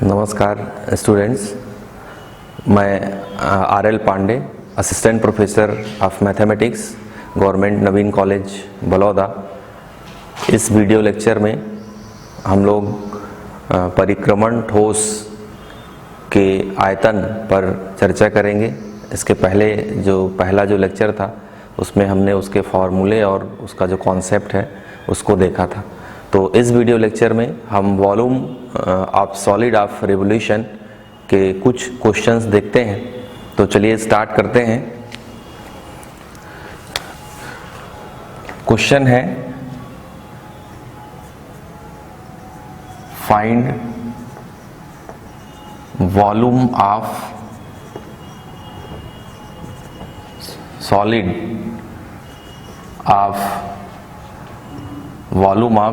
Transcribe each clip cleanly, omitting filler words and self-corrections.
नमस्कार स्टूडेंट्स, मैं R L. Pandey, assistant professor of mathematics, government Naveen college Baloda. इस वीडियो लेक्चर में हम लोग परिक्रमण ठोस के आयतन पर चर्चा करेंगे। इसके पहले पहला लेक्चर था उसमें हमने उसके फॉर्मूले और उसका जो कॉन्सेप्ट है उसको देखा था। तो इस वीडियो लेक्चर में हम volume of solid of revolution के कुछ क्वेश्चंस देखते हैं। तो चलिए स्टार्ट करते हैं। क्वेश्चन है, find volume of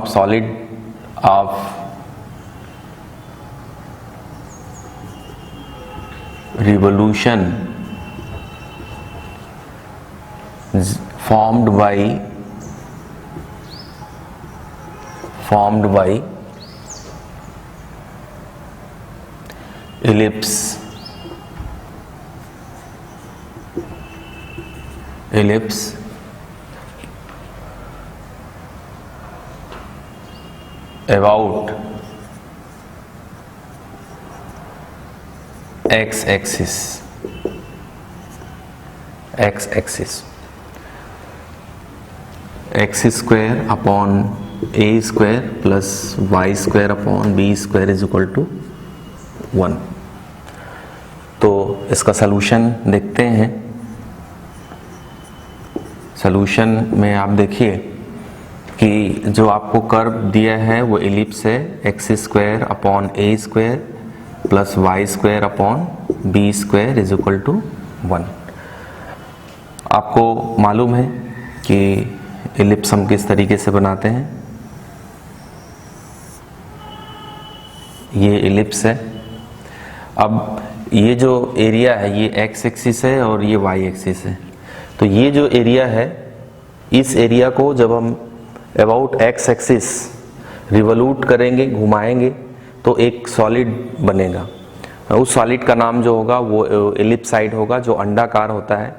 solid of revolution formed by ellipse about x-axis x square upon a square plus y square upon b square is equal to 1। तो इसका सलूशन देखते हैं। सलूशन में आप देखिए कि जो आपको कर्व दिया है वो एलिप्स है, x square upon a square plus y square upon b square is equal to 1। आपको मालूम है कि एलिप्स हम किस तरीके से बनाते हैं। ये एलिप्स है। अब ये जो एरिया है ये एक्स एक्सिस है और ये वाई एक्सिस है। तो ये जो एरिया है, इस एरिया को जब हम अबाउट एक्स एक्सिस रिवोल्यूट करेंगे, घुमाएंगे, तो एक सॉलिड बनेगा। उस सॉलिड का नाम जो होगा वो एलिप्साइड होगा, जो अंडाकार होता है।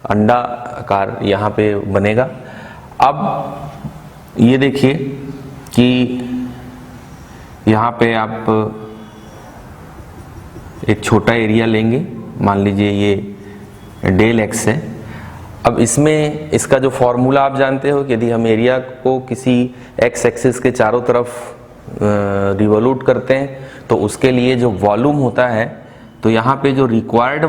अंडाकार यहाँ पे बनेगा। अब ये देखिए कि यहाँ पे आप एक छोटा एरिया लेंगे, मान लीजिए ये डेल एक्स है। अब इसमें इसका जो फॉर्मूला आप जानते हो कि यदि हम एरिया को किसी एक्स एक्सिस के चारों तरफ रिवोल्यूट करते हैं तो उसके लिए जो वॉल्यूम होता है, तो यहाँ पे जो रिक्वायर्ड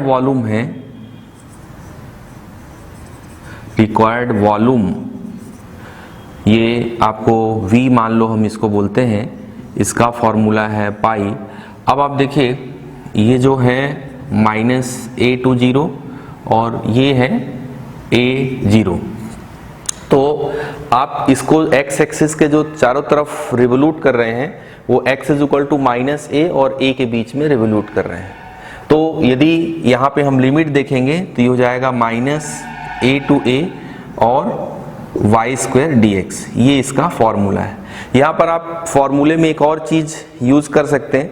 वॉल्यूम ये आपको V मान लो, हम इसको बोलते हैं, इसका फॉर्मूला है पाई। अब आप देखिए ये जो है -a20 और ये है a0। तो आप इसको x एक्सिस के जो चारों तरफ रिवोल्यूट कर रहे हैं वो x is equal to -a और a के बीच में रिवोल्यूट कर रहे हैं। तो यदि यहाँ पे हम लिमिट देखेंगे तो ये हो जाएगा -a to a और y स्क्वायर dx। ये इसका फॉर्मूला है। यहाँ पर आप फॉर्मूले में एक और चीज यूज कर सकते हैं।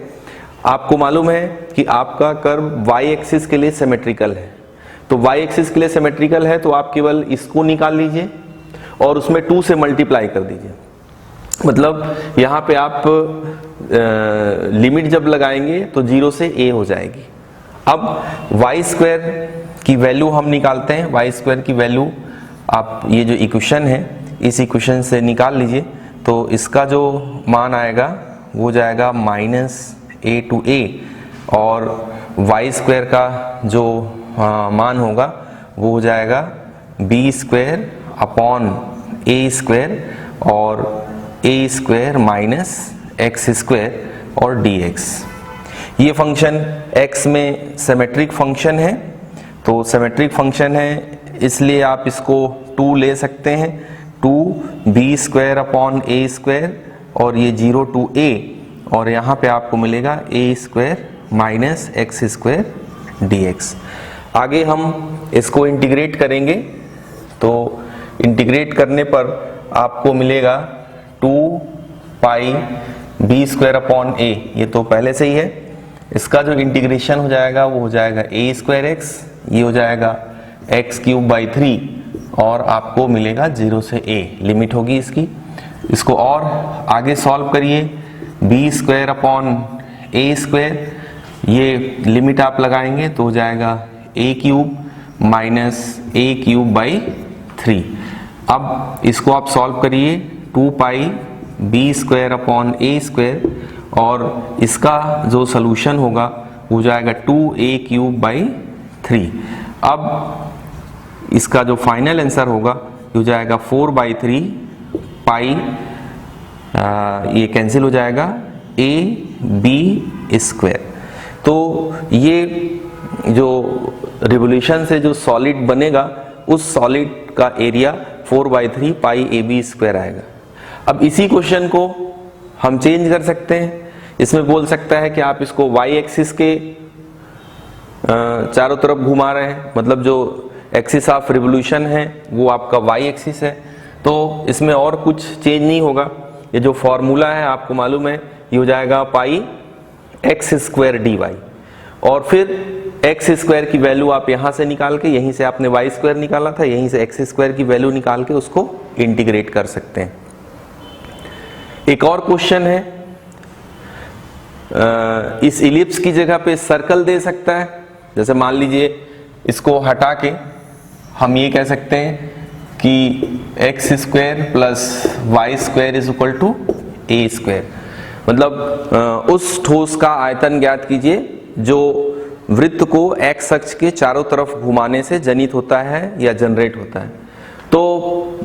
आपको मालूम है कि आपका कर्व y एक्सिस के लिए सिमेट्रिकल है। तो y एक्सिस के लिए सिमेट्रिकल है तो आप केवल इसको निकाल लीजिए और उसमें 2 से मल्टीप्लाई कर दीजिए। मतलब यहाँ पे आप लिमिट जब लगाएंगे तो 0 से a हो जाएगी। अब y स्क्वायर की वैल्यू हम निकालते हैं। y स्क्वायर की वैल्यू आप ये जो इक्वेशन है इस इक्वेशन से निकाल लीजिए। तो इसका जो मान आएगा वो जाएगा -a to a और y स्क्वायर का जो मान होगा वो हो जाएगा b square upon a square और a square minus x square और dx। ये फंक्शन x में सिमेट्रिक फंक्शन है। तो सिमेट्रिक फंक्शन है इसलिए आप इसको 2 ले सकते हैं। 2b square upon a square और ये 0 to a और यहाँ पे आपको मिलेगा a square minus x square dx। आगे हम इसको इंटीग्रेट करेंगे तो इंटीग्रेट करने पर आपको मिलेगा 2 पाई बी स्क्वायर अपॉन ए, ये तो पहले से ही है। इसका जो इंटीग्रेशन हो जाएगा वो हो जाएगा a स्क्वायर एक्स, ये हो जाएगा एक्स क्यूब बाई 3 और आपको मिलेगा 0 से a, लिमिट होगी इसकी। इसको और आगे सॉल्व करिए, b square upon a square, ये लिमिट आप लगाएंगे तो हो जाएगा a cube minus a cube by 3। अब इसको आप सॉल्व करिए, 2 पाई b square upon a square और इसका जो सलूशन होगा वो जाएगा 2a क्यूब बाई 3। अब इसका जो फाइनल आंसर होगा हो जाएगा 4 बाई 3 पाई, ये कैंसिल हो जाएगा, a b स्क्वायर। तो ये जो रिवोल्यूशन से जो सॉलिड बनेगा उस सॉलिड का area 4 by 3 pi a b square आएगा। अब इसी क्वेश्चन को हम चेंज कर सकते हैं, इसमें बोल सकता है कि आप इसको y एक्सिस के चारों तरफ घुमा रहे हैं, मतलब जो एक्सिस ऑफ रिवोल्यूशन है वो आपका y एक्सिस है, तो इसमें और कुछ चेंज नहीं होगा। ये जो फॉर्मूला है आपको मालूम है, ये हो जाएगा पाई एक्स स्क्वायर डी वाई, और फिर एक्स स्क्वायर की वैल्यू आप यहां से निकाल के, यहीं से आपने वाई स्क्वायर निकाला था, यहीं से एक्स स्क्वायर की वैल्यू निकाल के उसको इंटीग्रेट कर सकते हैं। एक और क्वेश्चन है, इस इलिप्स की जगह पे सर्कल दे सकता है। जैसे मान लीजिए इसको हटा के हम ये कह सकते हैं कि x square plus y square is equal to a square, मतलब उस ठोस का आयतन ज्ञात कीजिए जो वृत्त को एक्स अक्ष के चारों तरफ घुमाने से जनित होता है या जनरेट होता है। तो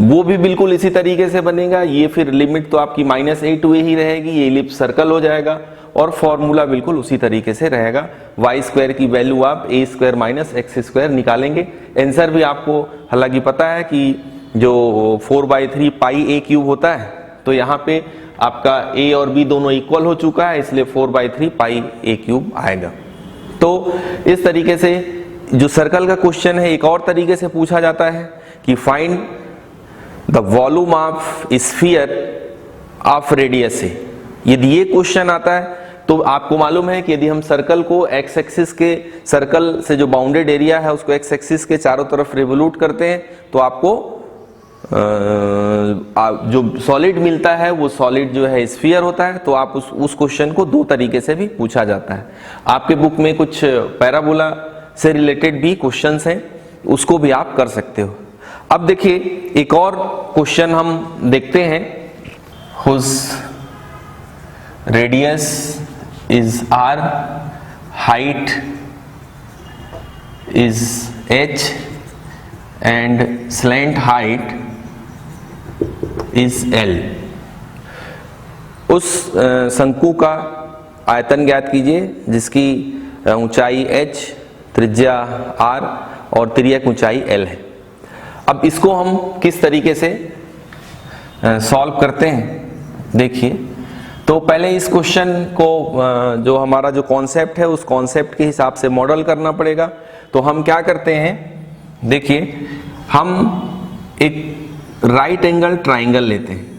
वो भी बिल्कुल इसी तरीके से बनेगा। ये फिर लिमिट तो आपकी -a to a ही रहेगी, ये इलिप्स सर्कल हो जाएगा और फॉर्मूला बिल्कुल उसी तरीके से रहेगा। वाई स्क्वायर की वैल्यू आप a square minus x square निकालेंगे। आंसर भी आपको हालांकि पता है कि जो 4 बाई 3 पाई a क्यूब होता है, तो यहाँ पे आपका a और b दोनों इक्वल हो चुका है, इसलिए 4 बाई 3 पाई a क्यूब आएगा। तो इस तरीके से जो सर्कल का क्वेश्चन है एक और तरीके से पूछा जाता है कि find the volume of sphere of radius a. यदि ये क्वेश्चन आता है तो आपको मालूम है कि यदि हम सर्कल को एक्स एक्सिस के, सर्कल से जो बाउंडेड एरिया है उसको एक्स एक्सिस के चारों तरफ रिवोल्यूट करते हैं तो आपको जो सॉलिड मिलता है वो सॉलिड जो है स्फीयर होता है। तो आप उस क्वेश्चन को दो तरीके से भी पूछा जाता है। आपके बुक में कुछ पैराबोला से रिलेटेड भी क्वेश्चंस हैं, उसको भी आप कर सकते हो। अब देखिए एक और क्वेश्चन हम देखते हैं, whose radius is r, height is h and slant height is l। उस शंकु का आयतन ज्ञात कीजिए जिसकी ऊंचाई h, त्रिज्या r और तिर्यक ऊंचाई l है। अब इसको हम किस तरीके से सॉल्व करते हैं देखिए। तो पहले इस क्वेश्चन को जो हमारा जो कॉन्सेप्ट है उस कॉन्सेप्ट के हिसाब से मॉडल करना पड़ेगा। तो हम क्या करते हैं देखिए, हम एक राइट एंगल ट्राइंगल लेते हैं।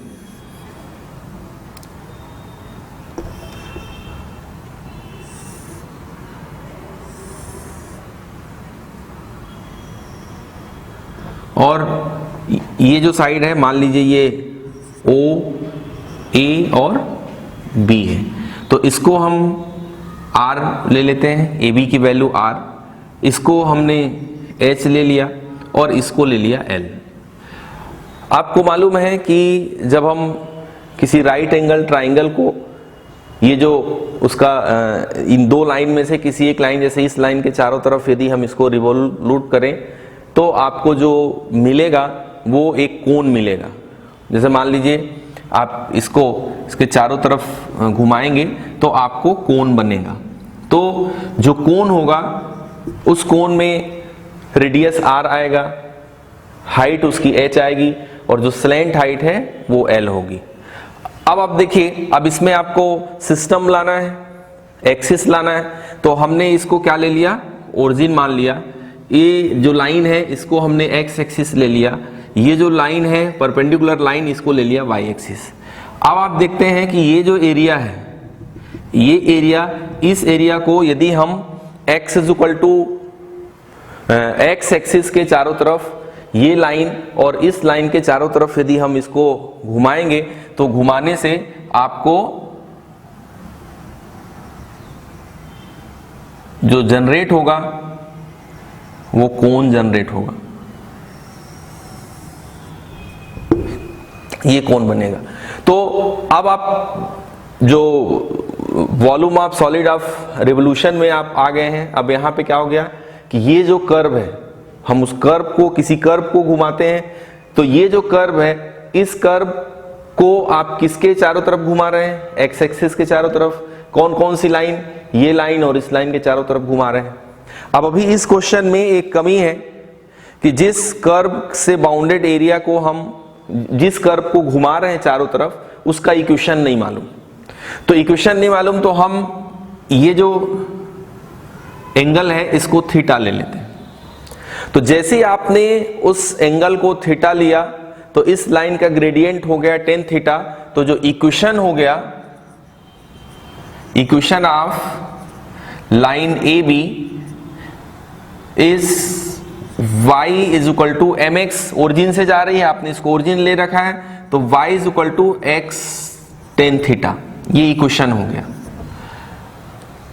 और ये जो साइड है मान लीजिए ये O, A और B है, तो इसको हम R ले लेते हैं, AB की वैल्यू R, इसको हमने H ले लिया और इसको ले लिया L। आपको मालूम है कि जब हम किसी राइट एंगल ट्राइंगल को, ये जो उसका इन दो लाइन में से किसी एक लाइन, जैसे इस लाइन के चारों तरफ यदि हम इसको रिवोल्यूट करें तो आपको जो मिलेगा वो एक कोण मिलेगा। जैसे मान लीजिए आप इसको इसके चारों तरफ घुमाएंगे तो आपको कोण बनेगा। तो जो कोण होगा उस कोण में रेडियस r आएगा, हाइट उसकी h आएगी और जो स्लैंट हाइट है वो l होगी। अब आप देखिए, अब इसमें आपको सिस्टम लाना है, एक्सिस लाना है, तो हमने इसको क्या ले लिया, ओरिजिन मान लिया। ये जो लाइन है इसको हमने एक्स एक्सिस ले लिया, ये जो लाइन है परपेंडिकुलर लाइन इसको ले लिया वाई एक्सिस। अब आप देखते हैं कि ये जो एरिया है ये एरिया, इस एरिया को यदि हम x equal to x axis के चारों तरफ ये लाइन और इस लाइन के चारों तरफ यदि हम इसको घुमाएंगे तो घुमाने से आपको जो जनरेट होगा वो कोण जनरेट होगा, ये कोण बनेगा। तो अब आप जो volume of solid of revolution में आप आ गए हैं। अब यहां पे क्या हो गया कि ये जो कर्व है, हम उस कर्व को, किसी कर्व को घुमाते हैं, तो ये जो कर्व है, इस कर्व को आप किसके चारों तरफ घुमा रहे हैं? एक्स एक्सिस के चारों तरफ। कौन कौन सी लाइन? ये लाइन और इस लाइन के चारों तरफ घुमा रहे हैं। अब अभी इस क्वेश्चन में एक कमी है कि जिस कर्व से बाउंडेड एरिया को हम, जिस कर्व को घुमा रहे हैं चारों तरफ, उसका इक्वेशन नहीं मालूम। तो इक्वेशन नहीं मालूम तो हम ये जो एंगल है इसको थीटा ले लेते हैं। तो जैसे ही आपने उस एंगल को थीटा लिया तो इस लाइन का ग्रेडियंट हो गया टेन थीटा। तो जो इक्वेशन हो गया, equation of line a b is y is equal to m x, origin से जा रही है, आपने इसको ओरिजिन ले रखा है, तो y is equal to x tan theta, ये इक्वेशन हो गया।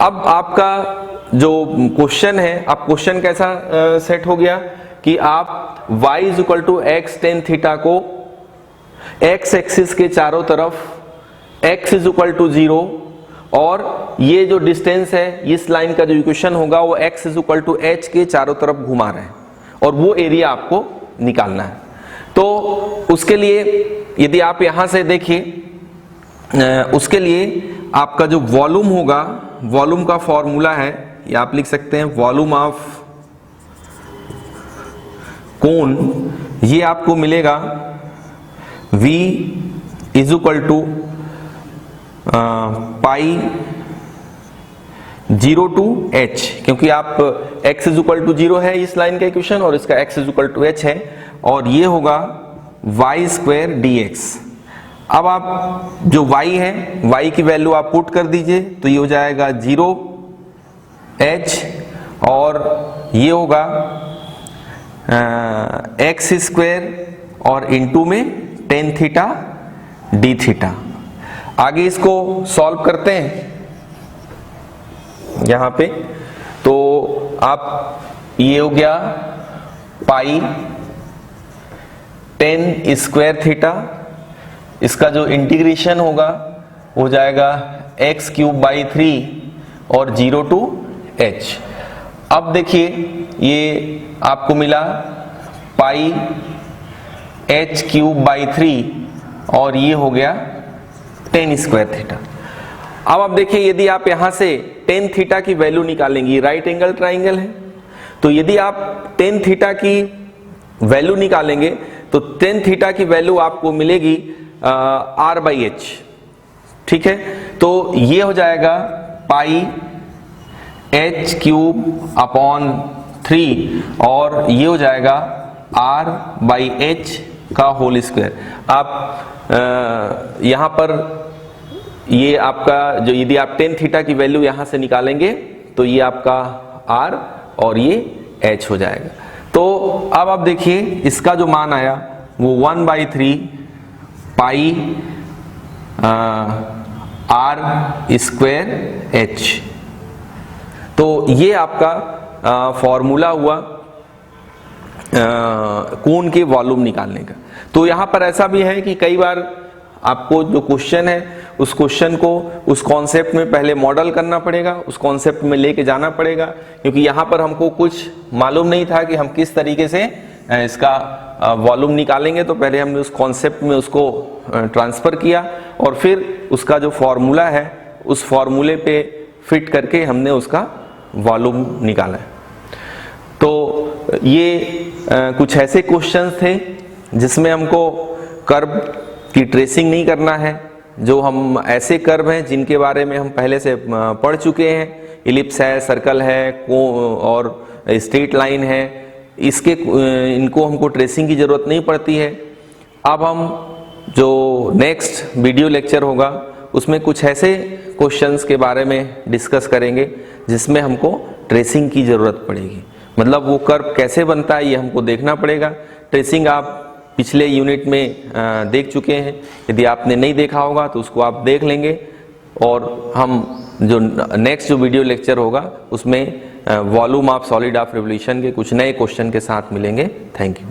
अब आपका जो क्वेश्चन है, अब क्वेश्चन कैसा सेट हो गया कि आप y is equal to x tan theta को x एक्सिस के चारों तरफ x इज इक्वल टू 0 और ये जो डिस्टेंस है, इस लाइन का जो इक्वेशन होगा वो x is equal to h के चारों तरफ घुमा रहे हैं और वो एरिया आपको निकालना है। तो उसके लिए यदि आप यहां से देखिए, उसके लिए आपका जो वॉल्यूम होगा, वॉल्यूम का फॉर्मूला है, ये आप लिख सकते हैं वॉल्यूम ऑफ कोन, ये आपको मिलेगा v is equal to pi 0 to h, क्योंकि आप x इज इक्वल टू 0 है इस लाइन का इक्वेशन और इसका x is equal to h है, और ये होगा y स्क्वायर dx। अब आप जो y है, y की वैल्यू आप पुट कर दीजिए तो ये हो जाएगा 0 h और ये होगा x स्क्वायर और इनटू में टेन थीटा डी थीटा। आगे इसको सॉल्व करते हैं यहां पे, तो आप ये हो गया पाई 10 स्क्वायर थीटा, इसका जो इंटीग्रेशन होगा हो जाएगा x क्यूब बाई 3 और 0 टू h। अब देखिए ये आपको मिला पाई h क्यूब बाई 3 और ये हो गया 10 स्क्वायर थीटा। अब आप देखिए यदि आप यहां से 10 थीटा की वैल्यू निकालेंगे, राइट एंगल ट्राइंगल है, तो यदि आप 10 थीटा की वैल्यू निकालेंगे तो 10 थीटा की वैल्यू आपको मिलेगी r बाई एच, ठीक है। तो ये हो जाएगा पाई h क्यूब अपॉन 3 और ये हो जाएगा r बाई एच का होल स्क्वायर। आप यहां पर ये आपका जो, यदि आप 10 थीटा की वैल्यू यहां से निकालेंगे तो ये आपका r और ये h हो जाएगा। तो अब आप देखिए इसका जो मान आया वो 1/3 पाई r स्क्वायर h। तो ये आपका फॉर्मूला हुआ कोण के वॉल्यूम निकालने का। तो यहां पर ऐसा भी है कि कई बार आपको जो क्वेश्चन है उस क्वेश्चन को उस कॉन्सेप्ट में पहले मॉडल करना पड़ेगा, उस कॉन्सेप्ट में लेके जाना पड़ेगा, क्योंकि यहाँ पर हमको कुछ मालूम नहीं था कि हम किस तरीके से इसका वॉल्यूम निकालेंगे। तो पहले हमने उस कॉन्सेप्ट में उसको ट्रांसफर किया और फिर उसका जो फॉर्मूला है उस फॉर्मूले पे फिट करके हमने उसका वॉल्यूम निकाला है। तो ये कुछ ऐसे क्वेश्चंस थे जिसमें हमको कर्व की ट्रेसिंग नहीं करना है, जो हम ऐसे कर्व हैं जिनके बारे में हम पहले से पढ़ चुके हैं, इलिप्स है, सर्कल है और स्ट्रेट लाइन है, इनको हमको ट्रेसिंग की जरूरत नहीं पड़ती है। अब हम जो नेक्स्ट वीडियो लेक्चर होगा उसमें कुछ ऐसे क्वेश्चंस के बारे में डिस्कस करेंगे जिसमें हमको ट्रेसिंग की ज़रूरत पड़ेगी। मतलब वो कर्व कैसे बनता है ये हमको देखना पड़ेगा। ट्रेसिंग आप पिछले यूनिट में देख चुके हैं, यदि आपने नहीं देखा होगा तो उसको आप देख लेंगे। और हम जो नेक्स्ट जो वीडियो लेक्चर होगा उसमें volume of solid of revolution के कुछ नए क्वेश्चन के साथ मिलेंगे। Thank you.